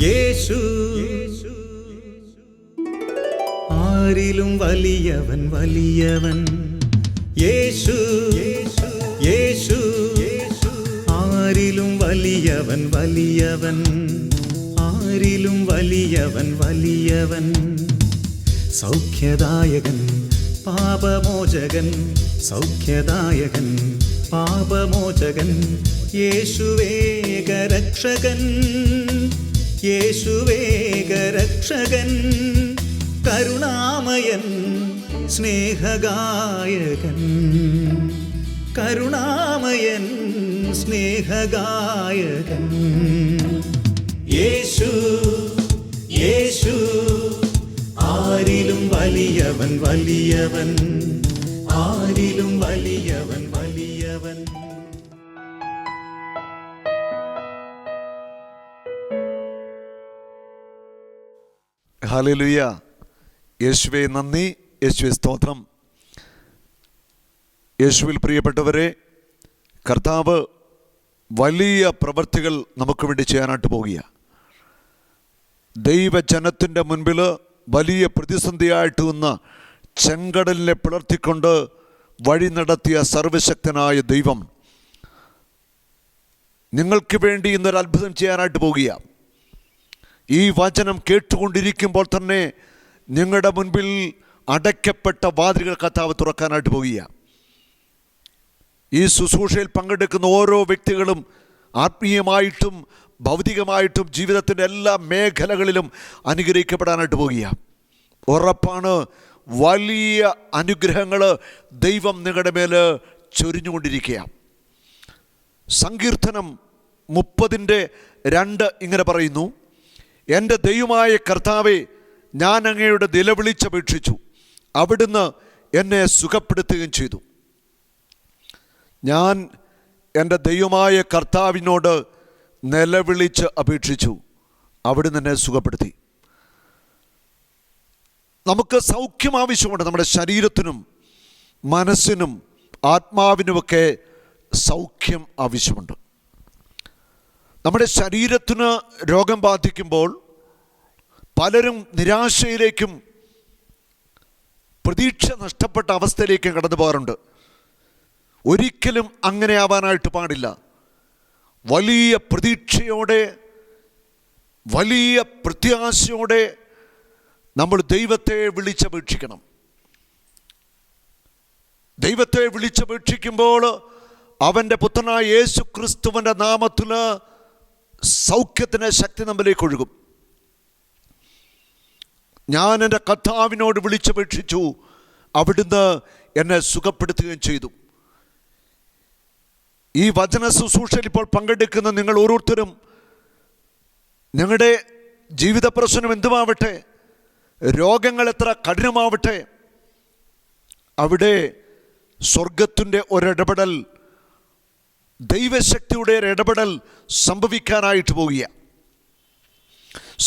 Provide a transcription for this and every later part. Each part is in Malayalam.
യേശു ആരിലും വലിയവൻ വലിയവൻ. യേശു യേശു ആരിലും വലിയവൻ വലിയവൻ. ആരിലും വലിയവൻ വലിയവൻ. സൗഖ്യദായകൻ പാപമോചകൻ. സൗഖ്യദായകൻ പാപമോചകൻ. യേശുവേകരക്ഷകൻ. യേശുവേകരക്ഷകൻ. കരുണാമയൻ സ്നേഹഗായകൻ. കരുണാമയൻ സ്നേഹഗായകൻ. യേശു യേശു ആരിലും വലിയവൻ വലിയവൻ. ആരിലും വലിയവൻ വലിയവൻ. ഹല്ലേലൂയ. യേശുവേ നന്ദി, യേശുവേ സ്തോത്രം. യേശുവിൽ പ്രിയപ്പെട്ടവരെ, കർത്താവ് വലിയ പ്രവൃത്തികൾ നമുക്ക് വേണ്ടി ചെയ്യാനായിട്ട് പോകുക. ദൈവജനത്തിൻ്റെ മുൻപിൽ വലിയ പ്രതിസന്ധിയായിട്ട് വന്ന ചെങ്കടലിനെ പിളർത്തിക്കൊണ്ട് വഴി നടത്തിയ സർവശക്തനായ ദൈവം നിങ്ങൾക്ക് വേണ്ടി ഇന്നൊരു അത്ഭുതം ചെയ്യാനായിട്ട് പോകുക. ഈ വചനം കേട്ടുകൊണ്ടിരിക്കുമ്പോൾ തന്നെ നിങ്ങളുടെ മുൻപിൽ അടയ്ക്കപ്പെട്ട വാതിലുകൾ കർത്താവ് തുറക്കാനായിട്ട് പോകുക. ഈ ശുശ്രൂഷയിൽ പങ്കെടുക്കുന്ന ഓരോ വ്യക്തികളും ആത്മീയമായിട്ടും ഭൗതികമായിട്ടും ജീവിതത്തിൻ്റെ എല്ലാ മേഖലകളിലും അനുഗ്രഹിക്കപ്പെടാനായിട്ട് പോകുക. ഉറപ്പാണ്, വലിയ അനുഗ്രഹങ്ങൾ ദൈവം നിങ്ങളുടെ മേൽ ചൊരിഞ്ഞുകൊണ്ടിരിക്കുക. സങ്കീർത്തനം 30:2 ഇങ്ങനെ പറയുന്നു: എൻ്റെ ദൈവമായ കർത്താവേ, ഞാൻ അങ്ങയുടെ നിലവിളിച്ചപേക്ഷിച്ചു, അവിടുന്ന് എന്നെ സുഖപ്പെടുത്തുകയും ചെയ്തു. ഞാൻ എൻ്റെ ദൈവമായ കർത്താവിനോട് നിലവിളിച്ച് അപേക്ഷിച്ചു, അവിടുന്ന് എന്നെ സുഖപ്പെടുത്തി. നമുക്ക് സൗഖ്യം ആവശ്യമുണ്ട്. നമ്മുടെ ശരീരത്തിനും മനസ്സിനും ആത്മാവിനുമൊക്കെ സൗഖ്യം ആവശ്യമുണ്ട്. നമ്മുടെ ശരീരത്തിന് രോഗം ബാധിക്കുമ്പോൾ പലരും നിരാശയിലേക്കും പ്രതീക്ഷ നഷ്ടപ്പെട്ട അവസ്ഥയിലേക്കും കടന്നു പോകാറുണ്ട്. ഒരിക്കലും അങ്ങനെ ആവാനായിട്ട് പാടില്ല. വലിയ പ്രതീക്ഷയോടെ, വലിയ പ്രത്യാശയോടെ നമ്മൾ ദൈവത്തെ വിളിച്ചപേക്ഷിക്കണം. ദൈവത്തെ വിളിച്ചപേക്ഷിക്കുമ്പോൾ അവൻ്റെ പുത്രനായ യേശു ക്രിസ്തുവിൻ്റെ നാമത്തിൽ സൗഖ്യത്തിൻ്റെ ശക്തി നമ്മിലേക്ക് ഒഴുകും. ഞാൻ എൻ്റെ കർത്താവിനോട് വിളിച്ചപേക്ഷിച്ചു, അവിടുന്ന് എന്നെ സുഖപ്പെടുത്തുകയും ചെയ്തു. ഈ വചന ശുശ്രൂഷയിൽ ഇപ്പോൾ പങ്കെടുക്കുന്ന നിങ്ങൾ ഓരോരുത്തരും നിങ്ങളുടെ ജീവിത പ്രശ്നം എന്തുമാവട്ടെ, രോഗങ്ങൾ എത്ര കഠിനമാവട്ടെ, അവിടെ സ്വർഗത്തിൻ്റെ ഒരിടപെടൽ, ദൈവശക്തിയുടെ ഒരു ഇടപെടൽ സംഭവിക്കാനായിട്ട് പോകുക.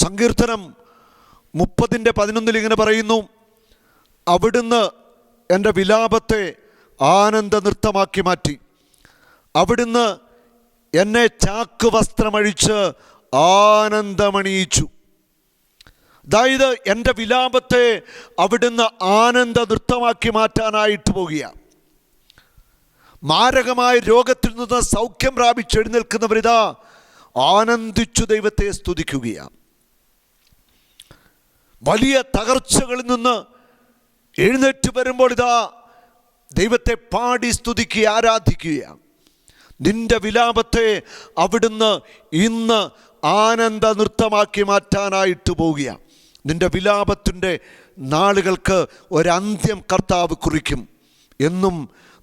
സങ്കീർത്തനം 30:11 ഇങ്ങനെ പറയുന്നു: അവിടുന്ന് എൻ്റെ വിലാപത്തെ ആനന്ദ നൃത്തമാക്കി മാറ്റി. അവിടുന്ന് എന്നെ ചാക്ക് വസ്ത്രമഴിച്ച് ആനന്ദമണിയിച്ചു. അതായത് എൻ്റെ വിലാപത്തെ അവിടുന്ന് ആനന്ദ നൃത്തമാക്കി മാറ്റാനായിട്ട് പോകുക. മാരകമായ രോഗത്തിൽ നിന്ന് സൗഖ്യം പ്രാപിച്ച് എഴുന്നേൽക്കുന്നവരിതാ ആനന്ദിച്ചു ദൈവത്തെ സ്തുതിക്കുകയാണ്. വലിയ തകർച്ചകളിൽ നിന്ന് എഴുന്നേറ്റ് വരുമ്പോൾ ഇതാ ദൈവത്തെ പാടി സ്തുതിക്കുക, ആരാധിക്കുകയാണ്. നിന്റെ വിലാപത്തെ അവിടുന്ന് ഇന്ന് ആനന്ദ നൃത്തമാക്കി മാറ്റാനായിട്ട് പോവുക. നിന്റെ വിലാപത്തിൻ്റെ നാളുകൾക്ക് ഒരന്ത്യം കർത്താവ് കുറിക്കും. എന്നും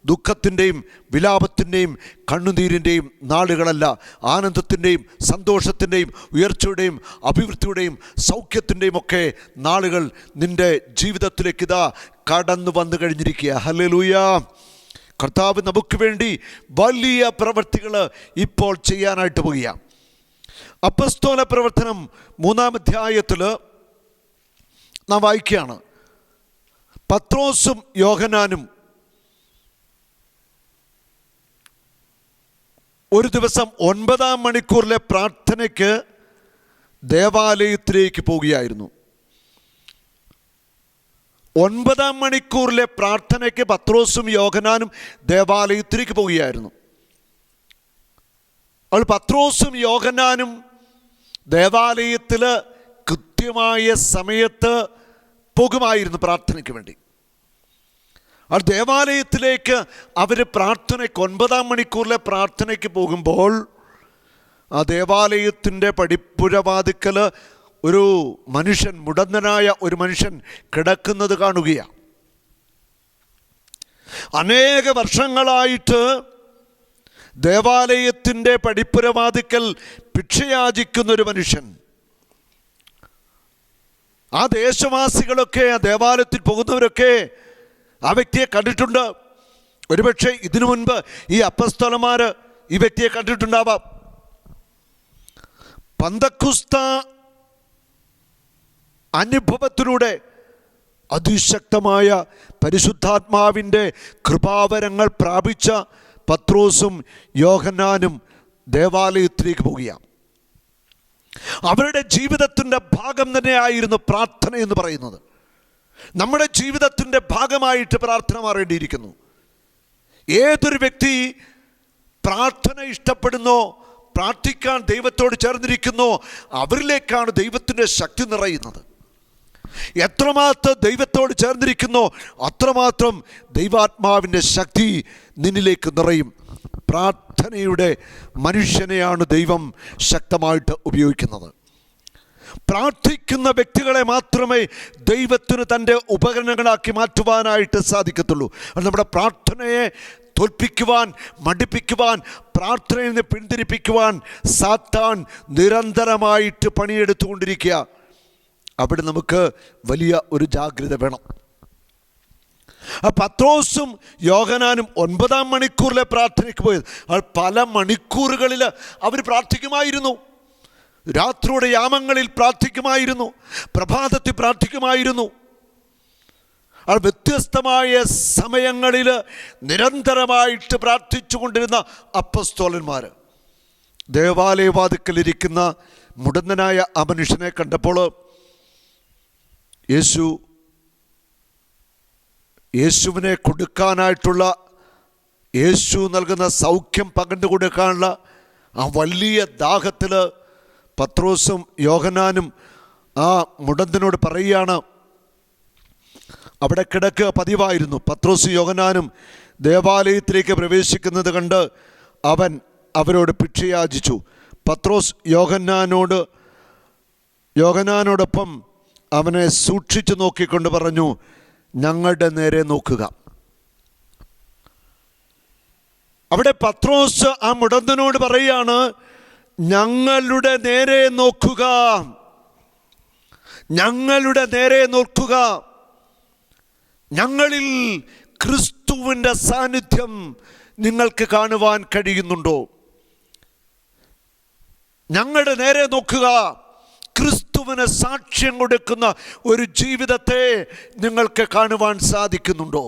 ദുഃഖത്തിൻ്റെയും വിലാപത്തിൻ്റെയും കണ്ണുനീരിൻ്റെയും നാളുകളല്ല, ആനന്ദത്തിൻ്റെയും സന്തോഷത്തിൻ്റെയും ഉയർച്ചയുടെയും അഭിവൃദ്ധിയുടെയും സൗഖ്യത്തിൻ്റെയും ഒക്കെ നാളുകൾ നിൻ്റെ ജീവിതത്തിലേക്ക് ഇതാ കടന്നു വന്നു കഴിഞ്ഞിരിക്കുക. ഹല്ലേലൂയ. കർത്താവ് നമുക്ക് വേണ്ടി വലിയ പ്രവൃത്തികൾ ഇപ്പോൾ ചെയ്യാനായിട്ട് പോകുക. അപ്പസ്തോല പ്രവർത്തനം 3-ാം അധ്യായത്തിൽ നാം വായിക്കുകയാണ്: പത്രോസും യോഹന്നാനും ഒരു ദിവസം 9-ാം മണിക്കൂറിലെ പ്രാർത്ഥനയ്ക്ക് ദേവാലയത്തിലേക്ക് പോവുകയായിരുന്നു. 9-ാം മണിക്കൂറിലെ പ്രാർത്ഥനയ്ക്ക് പത്രോസും യോഹന്നാനും ദേവാലയത്തിലേക്ക് പോവുകയായിരുന്നു. അപ്പോൾ പത്രോസും യോഹന്നാനും ദേവാലയത്തിൽ കൃത്യമായ സമയത്ത് പോകുമായിരുന്നു പ്രാർത്ഥനയ്ക്ക് വേണ്ടി. ആ ദേവാലയത്തിലേക്ക് അവർ പ്രാർത്ഥനയ്ക്ക് 9-ാം മണിക്കൂറിലെ പ്രാർത്ഥനയ്ക്ക് പോകുമ്പോൾ ആ ദേവാലയത്തിൻ്റെ പടിപ്പുരവാതിക്കൽ ഒരു മനുഷ്യൻ, മുടന്തനായ ഒരു മനുഷ്യൻ കിടക്കുന്നത് കാണുകയാണ്. അനേക വർഷങ്ങളായിട്ട് ദേവാലയത്തിൻ്റെ പടിപ്പുരവാതിക്കൽ ഭിക്ഷയാചിക്കുന്നൊരു മനുഷ്യൻ. ആ ദേശവാസികളൊക്കെ, ആ ദേവാലയത്തിൽ പോകുന്നവരൊക്കെ ആ വ്യക്തിയെ കണ്ടിട്ടുണ്ട്. ഒരുപക്ഷെ ഇതിനു മുൻപ് ഈ അപ്പസ്തലന്മാർ ഈ വ്യക്തിയെ കണ്ടിട്ടുണ്ടാവാം. പന്തക്കുസ്ത അനുഭവത്തിലൂടെ അതിശക്തമായ പരിശുദ്ധാത്മാവിൻ്റെ കൃപാവരങ്ങൾ പ്രാപിച്ച പത്രോസും യോഹന്നാനും ദേവാലയത്തിലേക്ക് പോവുകയാണ്. അവരുടെ ജീവിതത്തിൻ്റെ ഭാഗം തന്നെയായിരുന്നു പ്രാർത്ഥന എന്ന് പറയുന്നത്. നമ്മുടെ ജീവിതത്തിൻ്റെ ഭാഗമായിട്ട് പ്രാർത്ഥന മാറേണ്ടിയിരിക്കുന്നു. ഏതൊരു വ്യക്തി പ്രാർത്ഥന ഇഷ്ടപ്പെടുന്നോ, പ്രാർത്ഥിക്കാൻ ദൈവത്തോട് ചേർന്നിരിക്കുന്നോ, അവരിലേക്കാണ് ദൈവത്തിൻ്റെ ശക്തി നിറയുന്നത്. എത്രമാത്രം ദൈവത്തോട് ചേർന്നിരിക്കുന്നോ അത്രമാത്രം ദൈവാത്മാവിൻ്റെ ശക്തി നിന്നിലേക്ക് നിറയും. പ്രാർത്ഥനയുടെ മനുഷ്യനെയാണ് ദൈവം ശക്തമായിട്ട് ഉപയോഗിക്കുന്നത്. പ്രാർത്ഥിക്കുന്ന വ്യക്തികളെ മാത്രമേ ദൈവത്തിന് തൻ്റെ ഉപകരണങ്ങളാക്കി മാറ്റുവാനായിട്ട് സാധിക്കത്തുള്ളൂ. നമ്മുടെ പ്രാർത്ഥനയെ തോൽപ്പിക്കുവാൻ, മടിപ്പിക്കുവാൻ, പ്രാർത്ഥനയിൽ നിന്ന് പിന്തിരിപ്പിക്കുവാൻ സാത്താൻ നിരന്തരമായിട്ട് പണിയെടുത്തുകൊണ്ടിരിക്കുക. അവിടെ നമുക്ക് വലിയ ഒരു ജാഗ്രത വേണം. പത്രോസും യോഹന്നാനും 9-ാം മണിക്കൂറിലെ പ്രാർത്ഥനയ്ക്ക് പോയത്. പല മണിക്കൂറുകളിൽ അവർ പ്രാർത്ഥിക്കുമായിരുന്നു. രാത്രിയുടെ യാമങ്ങളിൽ പ്രാർത്ഥിക്കുമായിരുന്നു, പ്രഭാതത്തിൽ പ്രാർത്ഥിക്കുമായിരുന്നു. വ്യത്യസ്തമായ സമയങ്ങളിൽ നിരന്തരമായിട്ട് പ്രാർത്ഥിച്ചു കൊണ്ടിരുന്ന അപ്പസ്തോലന്മാർ. ദേവാലയവാതിക്കലിരിക്കുന്ന മുടന്തനായ ആ മനുഷ്യനെ കണ്ടപ്പോൾ യേശുവിനെ കൊടുക്കാനായിട്ടുള്ള, യേശു നൽകുന്ന സൗഖ്യം പകർന്നു കൊടുക്കാനുള്ള ആ വലിയ ദാഹത്തിൽ പത്രോസും യോഹന്നാനും ആ മുടന്തനോട് പറയുകയാണ്. അവിടെ കിടക്കുക പതിവായിരുന്നു. പത്രോസും യോഹന്നാനും ദേവാലയത്തിലേക്ക് പ്രവേശിക്കുന്നത് കണ്ട് അവൻ അവരോട് ഭിക്ഷയാചിച്ചു. പത്രോസ് യോഹന്നാനോടൊപ്പം അവനെ സൂക്ഷിച്ചു നോക്കിക്കൊണ്ട് പറഞ്ഞു, ഞങ്ങളുടെ നേരെ നോക്കുക. അവിടെ പത്രോസ് ആ മുടന്തനോട് പറയുകയാണ്, ഞങ്ങളുടെ നേരെ നോക്കുക, ഞങ്ങളുടെ നേരെ നോക്കുക. ഞങ്ങളിൽ ക്രിസ്തുവിൻ്റെ സാന്നിധ്യം നിങ്ങൾക്ക് കാണുവാൻ കഴിയുന്നുണ്ടോ? ഞങ്ങളുടെ നേരെ നോക്കുക. ക്രിസ്തുവിന് സാക്ഷ്യം കൊടുക്കുന്ന ഒരു ജീവിതത്തെ നിങ്ങൾക്ക് കാണുവാൻ സാധിക്കുന്നുണ്ടോ?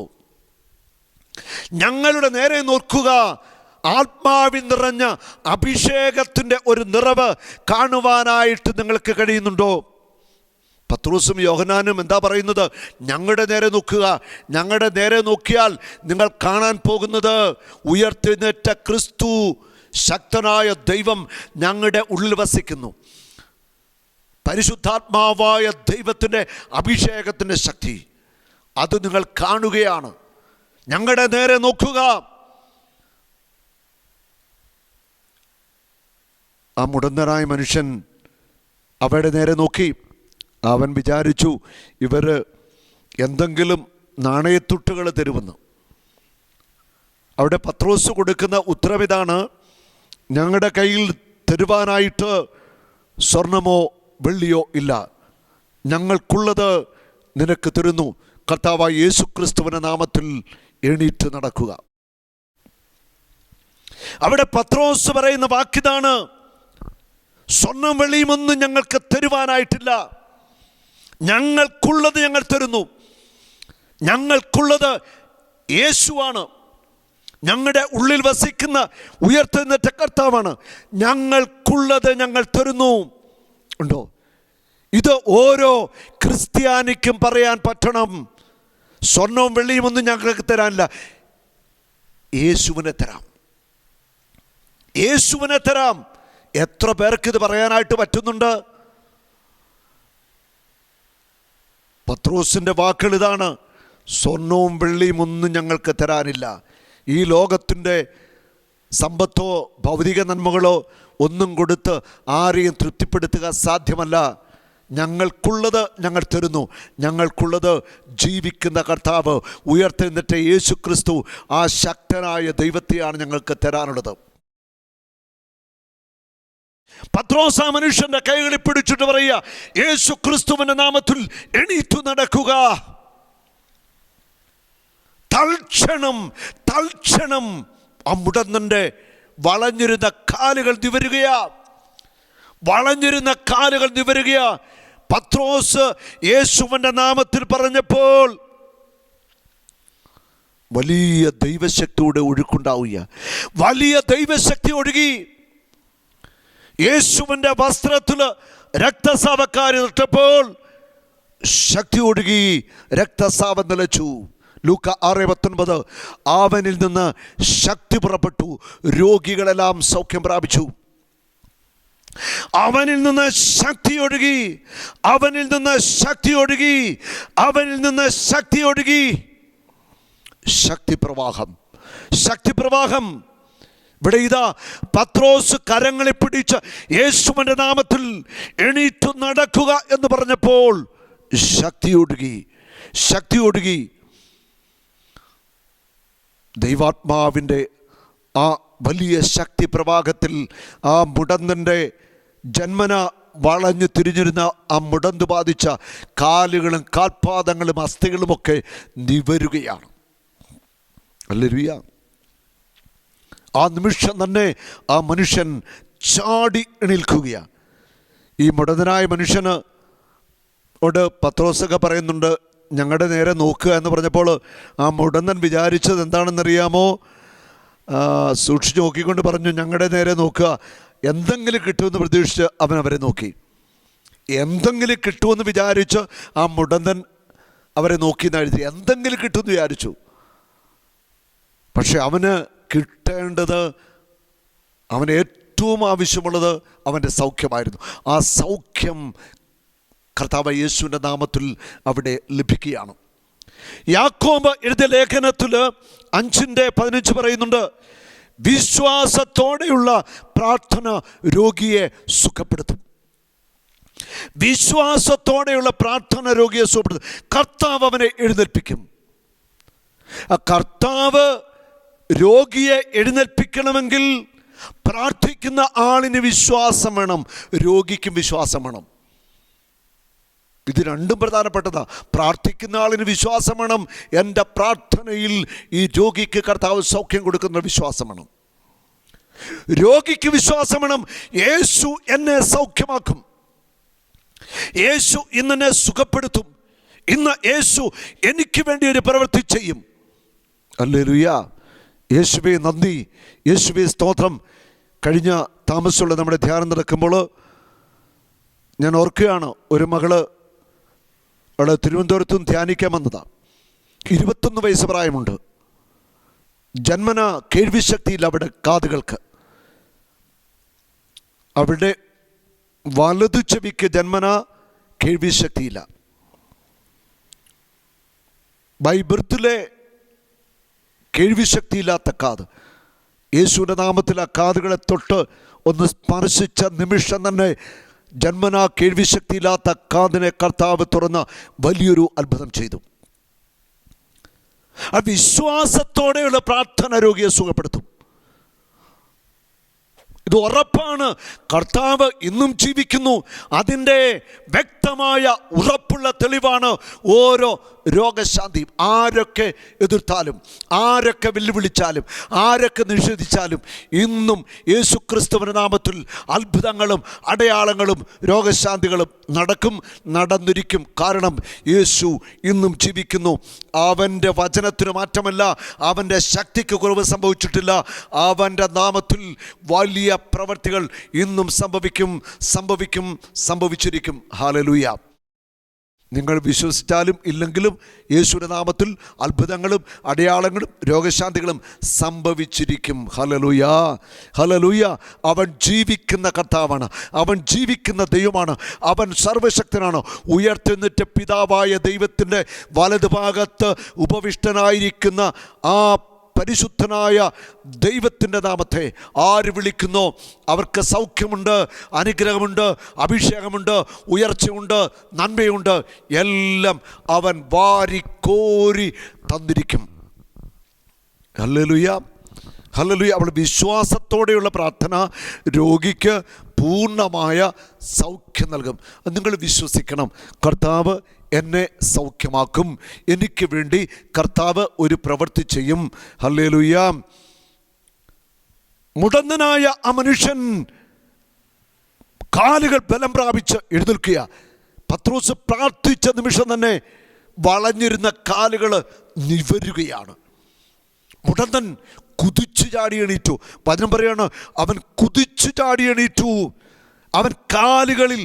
ഞങ്ങളുടെ നേരെ നോക്കുക. ആത്മാവിൽ നിറഞ്ഞ അഭിഷേകത്തിൻ്റെ ഒരു നിറവ് കാണുവാനായിട്ട് നിങ്ങൾക്ക് കഴിയുന്നുണ്ടോ? പത്രോസും യോഹന്നാനും എന്താ പറയുന്നത്? ഞങ്ങളുടെ നേരെ നോക്കുക. ഞങ്ങളുടെ നേരെ നോക്കിയാൽ നിങ്ങൾ കാണാൻ പോകുന്നത് ഉയർത്തെഴുന്നേറ്റ ക്രിസ്തു, ശക്തനായ ദൈവം ഞങ്ങളുടെ ഉള്ളിൽ വസിക്കുന്നു. പരിശുദ്ധാത്മാവായ ദൈവത്തിൻ്റെ അഭിഷേകത്തിൻ്റെ ശക്തി അത് നിങ്ങൾ കാണുകയാണ്. ഞങ്ങളുടെ നേരെ നോക്കുക. ആ മുടന്തനായ മനുഷ്യൻ അവരുടെ നേരെ നോക്കി. അവൻ വിചാരിച്ചു ഇവർ എന്തെങ്കിലും നാണയത്തുട്ടുകൾ തരുമെന്ന്. അവിടെ പത്രോസ് കൊടുക്കുന്ന ഉത്തരവിതാണ്, ഞങ്ങളുടെ കയ്യിൽ തരുവാനായിട്ട് സ്വർണമോ വെള്ളിയോ ഇല്ല, ഞങ്ങൾക്കുള്ളത് നിനക്ക് തരുന്നു. കർത്താവായ യേശുക്രിസ്തുവിന്റെ നാമത്തിൽ എണീറ്റ് നടക്കുക. അവിടെ പത്രോസ് പറയുന്ന വാക്കിതാണ്, സ്വർണം വെള്ളിയുമൊന്നും ഞങ്ങൾക്ക് തരുവാനായിട്ടില്ല, ഞങ്ങൾക്കുള്ളത് ഞങ്ങൾ തരുന്നു. ഞങ്ങൾക്കുള്ളത് യേശുവാണ്. ഞങ്ങളുടെ ഉള്ളിൽ വസിക്കുന്ന ഉയർത്തെഴുന്നേറ്റ കർത്താവാണ്. ഞങ്ങൾക്കുള്ളത് ഞങ്ങൾ തരുന്നു. ഉണ്ടോ? ഇത് ഓരോ ക്രിസ്ത്യാനിക്കും പറയാൻ പറ്റണം. സ്വർണവും വെള്ളിയും ഒന്നും ഞങ്ങൾക്ക് തരാനില്ല, യേശുവിനെ തരാം, യേശുവിനെ തരാം. എത്ര പേർക്ക് ഇത് പറയാനായിട്ട് പറ്റുന്നുണ്ട്? പത്രോസിൻ്റെ വാക്കുകൾ ഇതാണ്: സ്വർണവും വെള്ളിയും ഒന്നും ഞങ്ങൾക്ക് തരാനില്ല. ഈ ലോകത്തിൻ്റെ സമ്പത്തോ ഭൗതിക നന്മകളോ ഒന്നും കൊടുത്ത് ആരെയും തൃപ്തിപ്പെടുത്തുക സാധ്യമല്ല. ഞങ്ങൾക്കുള്ളത് ഞങ്ങൾ തരുന്നു. ഞങ്ങൾക്കുള്ളത് ജീവിക്കുന്ന കർത്താവ്, ഉയർത്തെഴുന്നേറ്റ യേശു ക്രിസ്തു, ആ ശക്തനായ ദൈവത്തെയാണ് ഞങ്ങൾക്ക് തരാനുള്ളത്. പത്രോസ് ആ മനുഷ്യന്റെ കൈകളിൽ പിടിച്ചിട്ട് പറയുക, യേശു ക്രിസ്തുവിന്റെ നാമത്തിൽ എണീറ്റു നടക്കുക. തൽക്ഷണം ആ മുടന്തന്റെ വളഞ്ഞിരുന്ന കാലുകൾ നിവരുകയാ. പത്രോസ് യേശുവിന്റെ നാമത്തിൽ പറഞ്ഞപ്പോൾ വലിയ ദൈവശക്തിയുടെ ഒഴുക്കുണ്ടാവുക. വലിയ ദൈവശക്തി ഒഴുകി. യേശുവിൻ്റെ വസ്ത്രത്തിൽ രക്തസ്രാവക്കാരി തൊട്ടപ്പോൾ ശക്തി ഒഴുകി, രക്തസ്രാവം നിലച്ചു. ലൂക്ക 6:19. അവനിൽ നിന്ന് ശക്തി പുറപ്പെട്ടു, രോഗികളെല്ലാം സൗഖ്യം പ്രാപിച്ചു. അവനിൽ നിന്ന് ശക്തി ഒഴുകി, അവനിൽ നിന്ന് ശക്തി ഒഴുകി, അവനിൽ നിന്ന് ശക്തി ഒഴുകി. ശക്തിപ്രവാഹം. ഇവിടെ ഇതാ പത്രോസ് കരങ്ങളെ പിടിച്ച് യേശുവിൻ്റെ നാമത്തിൽ എണീറ്റു നടക്കുക എന്ന് പറഞ്ഞപ്പോൾ ശക്തി ഒഴുകി. ദൈവാത്മാവിൻ്റെ ആ വലിയ ശക്തി പ്രവാഹത്തിൽ ആ മുടന്തൻ്റെ ജന്മന വളഞ്ഞു തിരിഞ്ഞിരുന്ന ആ മുടന്ത് ബാധിച്ച കാലുകളും കാൽപാദങ്ങളും അസ്ഥികളുമൊക്കെ നിവരുകയാണ്. ഹല്ലേലൂയ. ആ നിമിഷം തന്നെ ആ മനുഷ്യൻ ചാടി എണീൽക്കുകയാണ്. ഈ മുടന്തനായ മനുഷ്യനോട് പത്രോസൊക്കെ പറയുന്നുണ്ട്, ഞങ്ങളുടെ നേരെ നോക്കുക എന്ന് പറഞ്ഞപ്പോൾ ആ മുടന്തൻ വിചാരിച്ചത് എന്താണെന്നറിയാമോ? സൂക്ഷിച്ച് നോക്കിക്കൊണ്ട് പറഞ്ഞു, ഞങ്ങളുടെ നേരെ നോക്കുക. എന്തെങ്കിലും കിട്ടുമെന്ന് പ്രതീക്ഷിച്ച് അവരെ നോക്കി. എന്തെങ്കിലും കിട്ടുമെന്ന് വിചാരിച്ച് ആ മുടന്തൻ അവരെ നോക്കി എഴുതി. എന്തെങ്കിലും കിട്ടുമെന്ന് വിചാരിച്ചു. പക്ഷെ അവന് കിട്ടേണ്ടത്, അവന് ഏറ്റവും ആവശ്യമുള്ളത് അവൻ്റെ സൗഖ്യമായിരുന്നു. ആ സൗഖ്യം കർത്താവ് യേശുവിൻ്റെ നാമത്തിൽ അവിടെ ലഭിക്കുകയാണ്. യാക്കോബ് എഴുതിയ ലേഖനത്തിൽ 5:15 പറയുന്നുണ്ട്, വിശ്വാസത്തോടെയുള്ള പ്രാർത്ഥന രോഗിയെ സുഖപ്പെടുത്തും. വിശ്വാസത്തോടെയുള്ള പ്രാർത്ഥന രോഗിയെ സുഖപ്പെടുത്തും. കർത്താവ് അവനെ എഴുന്നേൽപ്പിക്കും. ആ കർത്താവ് രോഗിയെ എഴുന്നേൽപ്പിക്കണമെങ്കിൽ പ്രാർത്ഥിക്കുന്ന ആളിന് വിശ്വാസം വേണം, രോഗിക്കും വിശ്വാസം വേണം. ഇത് രണ്ടും പ്രധാനപ്പെട്ടതാണ്. പ്രാർത്ഥിക്കുന്ന ആളിന് വിശ്വാസം വേണം, എൻ്റെ പ്രാർത്ഥനയിൽ ഈ രോഗിക്ക് കർത്താവ് സൗഖ്യം കൊടുക്കുന്ന വിശ്വാസം വേണം. രോഗിക്ക് വിശ്വാസം വേണം, യേശു എന്നെ സൗഖ്യമാക്കും, യേശു ഇന്നെന്നെ സുഖപ്പെടുത്തും, ഇന്ന് യേശു എനിക്ക് വേണ്ടി ഒരു പ്രവൃത്തി ചെയ്യും. ഹല്ലേലൂയ. യേശുവേ നന്ദി, യേശുവേ സ്തോത്രം. കഴിഞ്ഞ താമസമുള്ള നമ്മുടെ ധ്യാനം നടക്കുമ്പോൾ ഞാൻ ഓർക്കുകയാണ്, ഒരു മകള് അവിടെ തിരുവനന്തപുരത്തും ധ്യാനിക്കാൻ വന്നതാണ്. 21 വയസ്സ് പ്രായമുണ്ട്. ജന്മന കേൾവിശക്തിയില്ല അവിടെ കാതുകൾക്ക്. അവിടെ വലതു ചെവിക്ക് ജന്മന കേൾവിശക്തിയില്ല. ബൈ ബർത്തിലെ കേൾവിശക്തിയില്ലാത്ത കാത്. യേശുവിൻ്റെ നാമത്തിൽ ആ കാതുകളെ തൊട്ട് ഒന്ന് സ്പർശിച്ച നിമിഷം തന്നെ ജന്മനാ കേൾവിശക്തിയില്ലാത്ത കാതിനെ കർത്താവ് തുറന്ന് വലിയൊരു അത്ഭുതം ചെയ്തു. ആ വിശ്വാസത്തോടെയുള്ള പ്രാർത്ഥന രോഗിയെ സുഖപ്പെടുത്തും. ഇത് ഉറപ്പാണ്. കർത്താവ് ഇന്നും ജീവിക്കുന്നു. അതിൻ്റെ വ്യക്തമായ ഉറപ്പുള്ള അതിനുള്ള തെളിവാണ് ഓരോ രോഗശാന്തിയും. ആരൊക്കെ എതിർത്താലും, ആരൊക്കെ വെല്ലുവിളിച്ചാലും, ആരൊക്കെ നിഷേധിച്ചാലും ഇന്നും യേശുക്രിസ്തുവിന്റെ നാമത്തിൽ അത്ഭുതങ്ങളും അടയാളങ്ങളും രോഗശാന്തികളും നടക്കും, നടന്നിരിക്കും. കാരണം യേശു ഇന്നും ജീവിക്കുന്നു. അവൻ്റെ വചനത്തിന് മാറ്റമല്ല, അവൻ്റെ ശക്തിക്ക് കുറവ് സംഭവിച്ചിട്ടില്ല. അവൻ്റെ നാമത്തിൽ വലിയ പ്രവൃത്തികൾ ഇന്നും സംഭവിച്ചിരിക്കും. ഹല്ലേലൂയ. നിങ്ങൾ വിശ്വസിച്ചാലും ഇല്ലെങ്കിലും യേശുവിന്റെ നാമത്തിൽ അത്ഭുതങ്ങളും അടയാളങ്ങളും രോഗശാന്തികളും സംഭവിച്ചിരിക്കും. Hallelujah, hallelujah. അവൻ ജീവിക്കുന്ന കർത്താവാണ്, അവൻ ജീവിക്കുന്ന ദൈവമാണ്, അവൻ സർവശക്തനാണ്. ഉയർത്തെഴുന്നേറ്റ പിതാവായ ദൈവത്തിൻ്റെ വലതുഭാഗത്ത് ഉപവിഷ്ടനായിരിക്കുന്ന ആ പരിശുദ്ധനായ ദൈവത്തിൻ്റെ നാമത്തെ ആര് വിളിക്കുന്നോ അവർക്ക് സൗഖ്യമുണ്ട്, അനുഗ്രഹമുണ്ട്, അഭിഷേകമുണ്ട്, ഉയർച്ചയുണ്ട്, നന്മയുണ്ട്. എല്ലാം അവൻ വാരിക്കോരി തന്നിരിക്കും. Hallelujah, hallelujah. അവൾ വിശ്വാസത്തോടെയുള്ള പ്രാർത്ഥന രോഗിക്ക് പൂർണ്ണമായ സൗഖ്യം നൽകും. നിങ്ങൾ വിശ്വസിക്കണം, കർത്താവ് എന്നെ സൗഖ്യമാക്കും, എനിക്ക് വേണ്ടി കർത്താവ് ഒരു പ്രവൃത്തി ചെയ്യും. ഹല്ലേലൂയ. മുടന്തനായ ആ മനുഷ്യൻ കാലുകൾ ബലം പ്രാപിച്ച് എഴുന്നേൽക്കുക. പത്രോസ് പ്രാർത്ഥിച്ച നിമിഷം തന്നെ വളഞ്ഞിരുന്ന കാലുകൾ നിവരുകയാണ്. മുടന്തൻ കുതിച്ചു ചാടി എണീറ്റു. വചനം പറയാണ്, അവൻ കുതിച്ചു ചാടി എണീറ്റു. അവൻ കാലുകളിൽ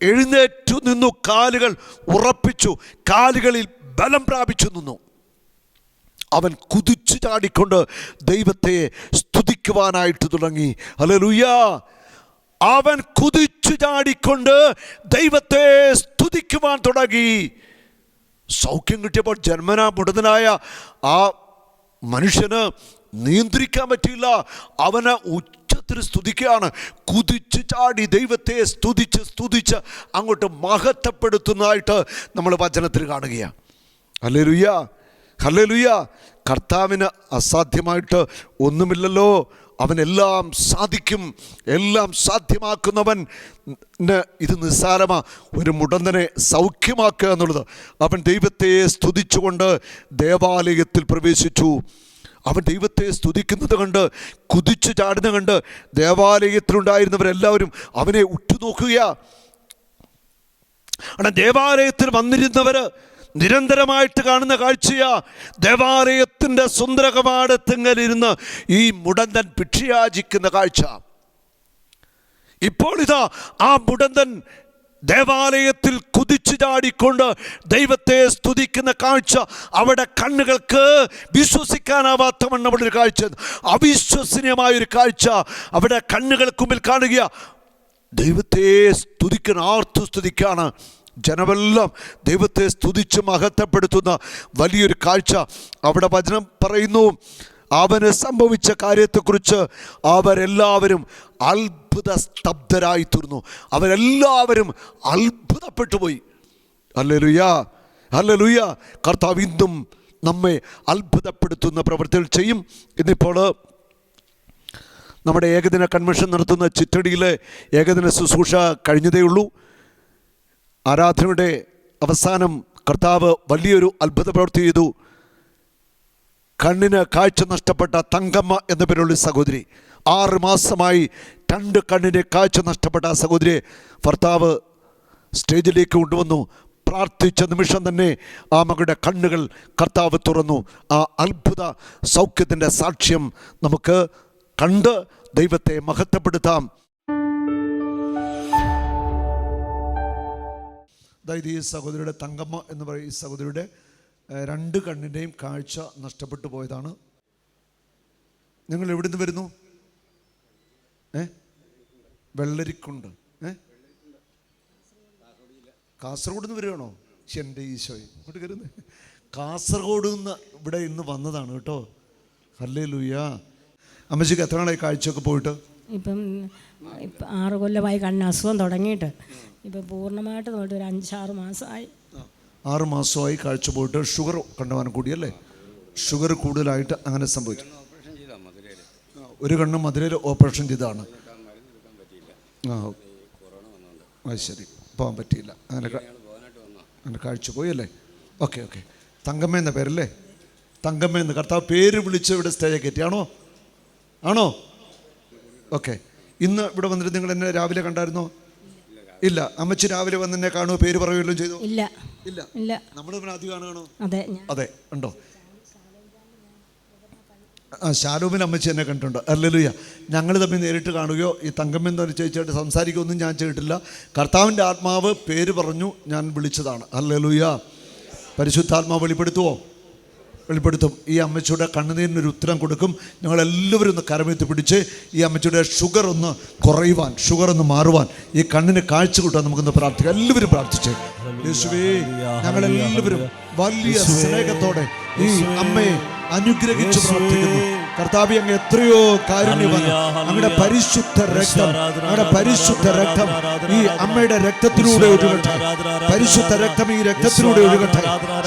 എഴുന്നേറ്റു നിന്നു, കാലുകൾ ഉറപ്പിച്ചു, കാലുകളിൽ ബലം പ്രാപിച്ചു നിന്നു. അവൻ കുതിച്ചു ചാടിക്കൊണ്ട് ദൈവത്തെ സ്തുതിക്കുവാനായിട്ട് തുടങ്ങി. ഹല്ലേലൂയ. അവൻ കുതിച്ചു ചാടിക്കൊണ്ട് ദൈവത്തെ സ്തുതിക്കുവാൻ തുടങ്ങി. സൗഖ്യം കിട്ടിയപ്പോൾ ജന്മനാ മുടന്തനായ ആ മനുഷ്യന് നിയന്ത്രിക്കാൻ പറ്റിയില്ല. അവന് ഉച്ചത്തിൽ സ്തുതിക്കുകയാണ്. കുതിച്ച് ചാടി ദൈവത്തെ സ്തുതിച്ച് അങ്ങോട്ട് മഹത്വപ്പെടുത്തുന്നതായിട്ട് നമ്മൾ വചനത്തിൽ കാണുകയാണ്. Hallelujah, hallelujah. കർത്താവിന് അസാധ്യമായിട്ട് ഒന്നുമില്ലല്ലോ. അവനെല്ലാം സാധിക്കും. എല്ലാം സാധ്യമാക്കുന്നവൻ ഇത് നിസ്സാരമാ. ഒരു മുടന്തനെ സൗഖ്യമാക്കുക എന്നുള്ളത്. അവൻ ദൈവത്തെ സ്തുതിച്ചുകൊണ്ട് ദേവാലയത്തിൽ പ്രവേശിച്ചു. അവൻ ദൈവത്തെ സ്തുതിക്കുന്നത് കണ്ട്, കുതിച്ചു ചാടുന്ന കണ്ട് ദേവാലയത്തിലുണ്ടായിരുന്നവരെല്ലാവരും അവനെ ഉറ്റുനോക്കുക. ദേവാലയത്തിൽ വന്നിരുന്നവര് നിരന്തരമായിട്ട് കാണുന്ന കാഴ്ചയാ. ദേവാലയത്തിൻ്റെ സുന്ദര കവാടത്തിങ്കലിരുന്ന് ഈ മുടന്തൻ ഭിക്ഷയാചിക്കുന്ന കാഴ്ച. ഇപ്പോൾ ഇതാ ആ മുടന്തൻ ദേവാലയത്തിൽ കുതിച്ചു ചാടിക്കൊണ്ട് ദൈവത്തെ സ്തുതിക്കുന്ന കാഴ്ച അവിടെ കണ്ണുകൾക്ക് വിശ്വസിക്കാനാവാത്ത വണ്ണമുള്ളൊരു കാഴ്ച, അവിശ്വസനീയമായൊരു കാഴ്ച അവിടെ കണ്ണുകൾക്ക് മുമ്പിൽ കാണുക. ദൈവത്തെ സ്തുതിക്കുന്ന, ആർത്തു സ്തുതിക്കാണ്. ജനമെല്ലാം ദൈവത്തെ സ്തുതിച്ച് മഹത്വപ്പെടുത്തുന്ന വലിയൊരു കാഴ്ച അവിടെ വചനം പറയുന്നു. അവന് സംഭവിച്ച കാര്യത്തെക്കുറിച്ച് അവരെല്ലാവരും അത്ഭുത സ്തബ്ധരായി തീർന്നു. അവരെല്ലാവരും അത്ഭുതപ്പെട്ടു പോയി. Hallelujah, hallelujah. കർത്താവ് ഇന്നും നമ്മെ അത്ഭുതപ്പെടുത്തുന്ന പ്രവൃത്തികൾ ചെയ്യും. ഇന്നിപ്പോൾ നമ്മുടെ ഏകദിന കൺവെൻഷൻ നടത്തുന്ന ചിറ്റടിയിലെ ഏകദിന ശുശ്രൂഷ കഴിഞ്ഞതേ ഉള്ളൂ. ആരാധനയുടെ അവസാനം കർത്താവ് വലിയൊരു അത്ഭുത പ്രവൃത്തി ചെയ്തു. കണ്ണിന് കാഴ്ച നഷ്ടപ്പെട്ട തങ്കമ്മ എന്ന പേരുള്ള സഹോദരി, 6 മാസമായി 2 കണ്ണിൻ്റെ കാഴ്ച നഷ്ടപ്പെട്ട ആ സഹോദരിയെ ഭർത്താവ് സ്റ്റേജിലേക്ക് കൊണ്ടുവന്നു. പ്രാർത്ഥിച്ച നിമിഷം തന്നെ ആ മകളുടെ കണ്ണുകൾ കർത്താവ് തുറന്നു. ആ അത്ഭുത സൗഖ്യത്തിൻ്റെ സാക്ഷ്യം നമുക്ക് കണ്ട് ദൈവത്തെ മഹത്വപ്പെടുത്താം. അതായത് ഈ സഹോദരിയുടെ തങ്കമ്മ എന്ന് പറയുന്ന ഈ സഹോദരിയുടെ 2 കണ്ണിൻ്റെയും കാഴ്ച നഷ്ടപ്പെട്ടു പോയതാണ്. നിങ്ങൾ എവിടെ നിന്ന് വരുന്നു? വെള്ളരിക്കുണ്ട്. കാസർഗോഡ് നിന്ന് വരികയാണോ? എൻ്റെ ഈശോയെ, ഇങ്ങോട്ട് കയറുന്നത് കാസർഗോഡ് നിന്ന് ഇവിടെ ഇന്ന് വന്നതാണ് കേട്ടോ. ഹല്ലേലൂയ. അമ്മച്ചിക്ക് എത്ര നാളായി കാഴ്ചയൊക്കെ പോയിട്ട്? ഇപ്പം 6 കൊല്ലമായി കണ്ണ് അസുഖം തുടങ്ങിയിട്ട്. ഇപ്പം പൂർണ്ണമായിട്ട് പോയിട്ട് ഒരു 5-6 മാസമായി. 6 മാസമായി കാഴ്ച പോയിട്ട്. ഷുഗർ കണ്ടുവാൻ കൂടിയല്ലേ? ഷുഗർ കൂടുതലായിട്ട് അങ്ങനെ സംഭവിച്ചു. ഒരു കണ്ണ് മധുരയിൽ ഓപ്പറേഷൻ ചെയ്താണ്. ആ, അത് ശരി, പോകാൻ പറ്റിയില്ല. അങ്ങനെ അങ്ങനെ കാഴ്ച പോയി അല്ലേ? ഓക്കെ. തങ്കമ്മ എന്ന പേരല്ലേ? തങ്കമ്മ എന്ന് കർത്താവ് പേര് വിളിച്ച് ഇവിടെ സ്റ്റേജ് കയറ്റിയാണോ? ആണോ? ഓക്കെ. ഇന്ന് ഇവിടെ വന്നിട്ട് നിങ്ങൾ എന്നെ രാവിലെ കണ്ടായിരുന്നോ? ഇല്ല. അമ്മച്ചി രാവിലെ വന്ന് എന്നെ കാണുമോ? പേര് പറയുകയും ചെയ്തു? ഇല്ല. നമ്മൾ ഇവിടെ അധികം കാണുകയാണോ? അതെ. ഉണ്ടോ? ശാലൂമിൽ അമ്മച്ചി എന്നെ കണ്ടിട്ടുണ്ട്. ഹല്ലേലൂയ. ഞങ്ങൾ തമ്മിൽ നേരിട്ട് കാണുകയോ ഈ തങ്കമ്മെന്ന് ചേച്ചിയായിട്ട് സംസാരിക്കുകയൊന്നും ഞാൻ ചെയ്തിട്ടില്ല. കർത്താവിൻ്റെ ആത്മാവ് പേര് പറഞ്ഞു ഞാൻ വിളിച്ചതാണ്. ഹല്ലേലൂയ. പരിശുദ്ധാത്മാവ് വെളിപ്പെടുത്തും. ഈ അമ്മച്ചിയുടെ കണ്ണുനീരിനൊരു ഉത്തരം കൊടുക്കും. ഞങ്ങളെല്ലാവരും ഒന്ന് കരമെത്തി പിടിച്ച് ഈ അമ്മച്ചിയുടെ ഷുഗർ ഒന്ന് കുറയുവാൻ, ഷുഗർ ഒന്ന് മാറുവാൻ, ഈ കണ്ണിന് കാഴ്ച കിട്ടാൻ നമുക്കൊന്ന് പ്രാർത്ഥിക്കാം. എല്ലാവരും പ്രാർത്ഥിച്ചേ. യേശുവേ, ഞങ്ങളെല്ലാവരും വലിയ സ്നേഹത്തോടെ ഈ അമ്മയെ അനുഗ്രഹിച്ചു പ്രാർത്ഥിക്കുന്നു. കർത്താവേ, അങ്ങ് എത്രയോ കാരുണ്യവാൻ. അങ്ങയുടെ പരിശുദ്ധ രക്തം ഈ അമ്മയുടെ രക്തത്തിലൂടെ ഒഴുകട്ടെ. പരിശുദ്ധ രക്തം ഈ രക്തത്തിലൂടെ ഒഴുകട്ടെ.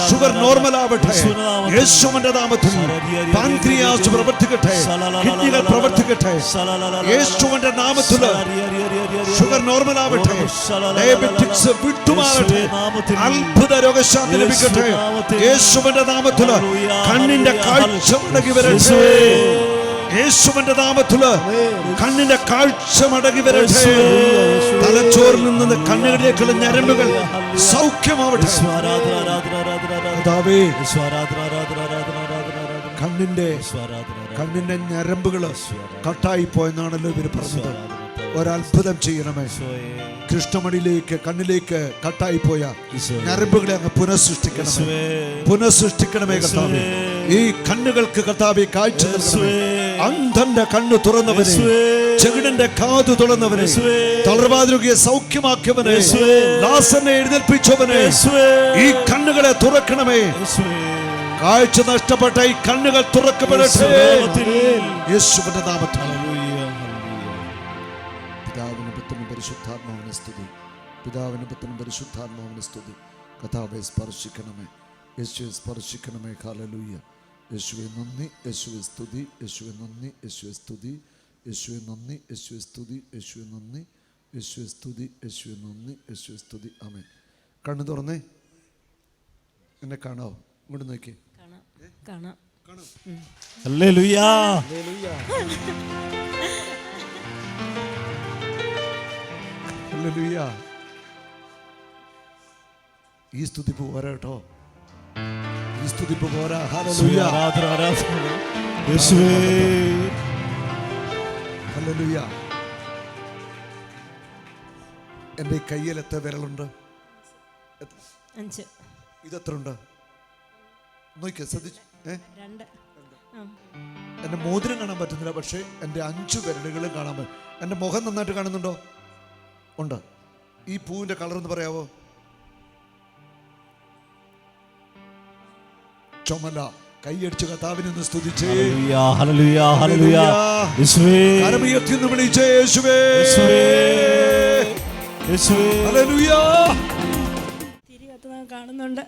ഷുഗർ നോർമൽ ആവട്ടെ യേശുവിന്റെ നാമത്തിൽ. പാൻക്രിയാസ് പ്രവർത്തിക്കട്ടെ, കിഡ്നികൾ പ്രവർത്തിക്കട്ടെ യേശുവിന്റെ നാമത്തിൽ. ഷുഗർ നോർമൽ ആവട്ടെ, ഡയബറ്റിക്സ് വിട്ടുമാറട്ടെ, അത്ഭുത രോഗശാന്തി ലഭിക്കട്ടെ യേശുവിന്റെ നാമത്തിൽ. കണ്ണിന്റെ കാഴ്ച മടങ്ങി വരട്ടെ യേശുവിന്റെ നാമത്തില്. കണ്ണിന്റെ കാഴ്ച മടങ്ങി വരട്ടെ. തലച്ചോറിൽ നിന്ന് കണ്ണുകളിലേക്കുള്ള ഞരമ്പുകൾ സൗഖ്യമാവട്ടെ. കണ്ണിന്റെ ഞരമ്പുകൾ കട്ടായി പോയെന്നാണല്ലോ ഇവര് പറഞ്ഞത്. ഒരത്ഭുതം ചെയ്യണമേ. കൃഷ്ണമണിയിലേക്ക് കണ്ണിലേക്ക് കട്ടായി പോയ ഞരമ്പുകളെ അങ്ങ് പുനഃസൃഷ്ടിക്കണമേ കർത്താവേ. ഈ കണ്ണുകൾക്ക് കർത്താവേ കാഴ്ച നൽകണമേ. അന്ധന്റെ കണ്ണ് തുറന്നവനെ, ചെകിടന്റെ കാതു തുറന്നവനെ, തളർവാതിരോഗിയെ സൗഖ്യമാക്കിയവനെ, ദാസനെ എഴുന്നേൽപ്പിച്ചവനെ, ഈ കണ്ണുകളെ തുറക്കണമേ. കാഴ്ച നഷ്ടപ്പെട്ട ഈ കണ്ണുകൾ തുറക്കപ്പെടട്ടെ യേശുവിന്റെ നാമത്തിൽ. പിതാവിനും പുത്രനും പരിശുദ്ധാത്മാവിനെ സ്തുതി. പിതാവിനും പുത്രനും പരിശുദ്ധാത്മാവിനെ സ്തുതി. കർത്താവേ, സ്പർശിക്കണമേ. യേശുവെ സ്പർശിക്കണമേ. ഹല്ലേലൂയ. യേശുവെ നന്ദി, യേശുവെ സ്തുതി, യേശുവെ നന്ദി, യേശുവെ സ്തുതി, യേശുവെ നന്ദി, യേശുവെ സ്തുതി, യേശുവെ നന്ദി, യേശുവെ സ്തുതി, യേശുവെ നന്ദി, യേശുവെ സ്തുതി. ആമേൻ. കണ്ണു തുറന്നേ. എന്നെ കാണാവോ? ഇങ്ങോട്ട് നോക്കി. കാണാം. ഹല്ലേലൂയ. ഹല്ലേലൂയ. ഈ സ്തുതിപ്പ് പോരാ കേട്ടോ. ഈ സ്തുതിപ്പ് പോരാ. ഹല്ലേലൂയ. ഹല്ലേലൂയ. എൻ്റെ കയ്യിൽ എത്ര വിരലുണ്ട്? 5. ഇതെത്ര ഉണ്ട് നോക്കിയാ? ശ്രദ്ധിച്ചു. 2. എൻ്റെ മോതിരം കാണാൻ പറ്റുന്നില്ല, പക്ഷേ എൻ്റെ 5 വിരലുകളും കാണാൻ പറ്റും. എൻ്റെ മുഖം നന്നായിട്ട് കാണുന്നുണ്ടോ? ഉണ്ട്. ഈ പൂവിൻ്റെ കളർ എന്ന് പറയാവോ? ചുമല. കൈയടിച്ച് കർത്താവിനെ ഒന്ന് സ്തുതിച്ചേ. കരമുയർത്തിന്ന് വിളിച്ചേ യേശുവേ. കാണുന്നുണ്ട്.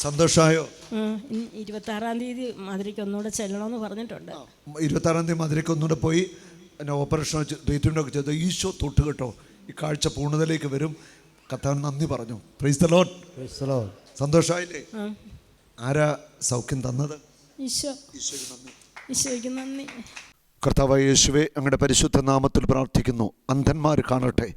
സന്തോഷമായോ? 26-ാം തീയതി മധുരയ്ക്ക് ഒന്നുകൂടെ ചെല്ലണമെന്ന് പറഞ്ഞിട്ടുണ്ട്. 26-ാം തീയതി മധുരയ്ക്ക് ഒന്നുകൂടെ പോയി എന്നെ ഓപ്പറേഷൻ ട്രീറ്റ്മെൻ്റ് ചെയ്ത് ഈശോ തൊട്ട് കേട്ടോ ഈ കാഴ്ച പൂർണ്ണതയിലേക്ക് വരും. കർത്താവിന് നന്ദി പറഞ്ഞു. Praise the Lord. സന്തോഷമായില്ലേ? ആരാ സൗഖ്യം തന്നത്? ഈശോയ്ക്ക് നന്ദി. കർത്താവായ യേശുവേ, അങ്ങയുടെ പരിശുദ്ധ നാമത്തിൽ പ്രാർത്ഥിക്കുന്നു. അന്ധന്മാർ കാണട്ടെ,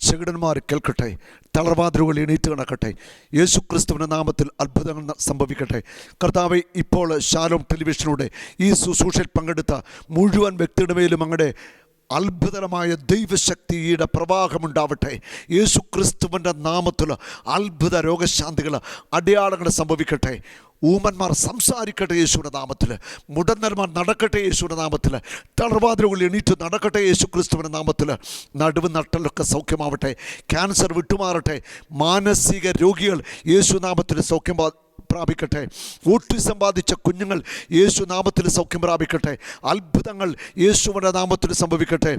ചെകിടന്മാർ കേൾക്കട്ടെ, തളർവാതിരുകൾ എണീറ്റ് കിടക്കട്ടെ. യേശു ക്രിസ്തുവിൻ്റെ നാമത്തിൽ അത്ഭുതങ്ങൾ സംഭവിക്കട്ടെ. കർത്താവെ, ഇപ്പോൾ ശാലോം ടെലിവിഷനിലൂടെ ഈ ശുശ്രൂഷയിൽ പങ്കെടുത്ത മുഴുവൻ വ്യക്തിയുടെ മേലും അങ്ങയുടെ അത്ഭുതമായ ദൈവശക്തിയുടെ പ്രവാഹമുണ്ടാവട്ടെ. യേശു ക്രിസ്തുവിൻ്റെ നാമത്തിൽ അത്ഭുത രോഗശാന്തികൾ, അടയാളങ്ങൾ സംഭവിക്കട്ടെ. ഊമന്മാർ സംസാരിക്കട്ടെ യേശുവിൻ്റെ നാമത്തിൽ. മുടന്തന്മാർ നടക്കട്ടെ യേശുവിൻ്റെ നാമത്തിൽ. തളർവാതിലുകൾ എണീറ്റ് നടക്കട്ടെ യേശു ക്രിസ്തുവിൻ്റെ നാമത്തിൽ. നടുവ് നട്ടലൊക്കെ സൗഖ്യമാവട്ടെ. ക്യാൻസർ വിട്ടുമാറട്ടെ. മാനസിക രോഗികൾ യേശുനാമത്തിൽ സൗഖ്യം പ്രാപിക്കട്ടെ. ഓട്ടിസം ബാധിച്ച കുഞ്ഞുങ്ങൾ യേശു നാമത്തിൽ സൗഖ്യം പ്രാപിക്കട്ടെ. അത്ഭുതങ്ങൾ യേശുവിൻ്റെ നാമത്തിൽ സംഭവിക്കട്ടെ.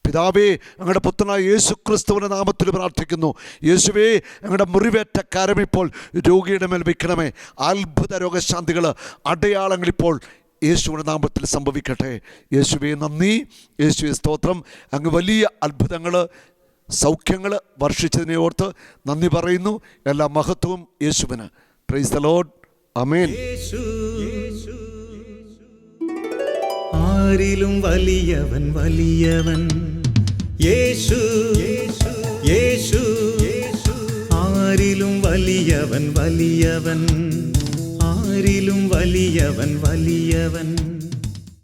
പിതാവേ, അങ്ങയുടെ പുത്രനായ യേശു ക്രിസ്തുവിൻ്റെ നാമത്തിൽ പ്രാർത്ഥിക്കുന്നു. യേശുവേ, അങ്ങയുടെ മുറിവേറ്റ കരം ഇപ്പോൾ രോഗിയുടെ മേൽ വയ്ക്കണമേ. അത്ഭുത രോഗശാന്തികൾ, അടയാളങ്ങൾ ഇപ്പോൾ യേശുവിൻ്റെ നാമത്തിൽ സംഭവിക്കട്ടെ. യേശുവേ നന്ദി, യേശുവേ സ്തോത്രം. അങ്ങ് വലിയ അത്ഭുതങ്ങൾ, സൗഖ്യങ്ങൾ വർഷിച്ചതിനെ ഓർത്ത് നന്ദി പറയുന്നു. എല്ലാ മഹത്വവും യേശുവിന്. Praise the Lord. ആമേൻ. ആരിലും വലിയവൻ വലിയവൻ യേശു, യേശു. ആരിലും വലിയവൻ വലിയവൻ, ആരിലും വലിയവൻ വലിയവൻ.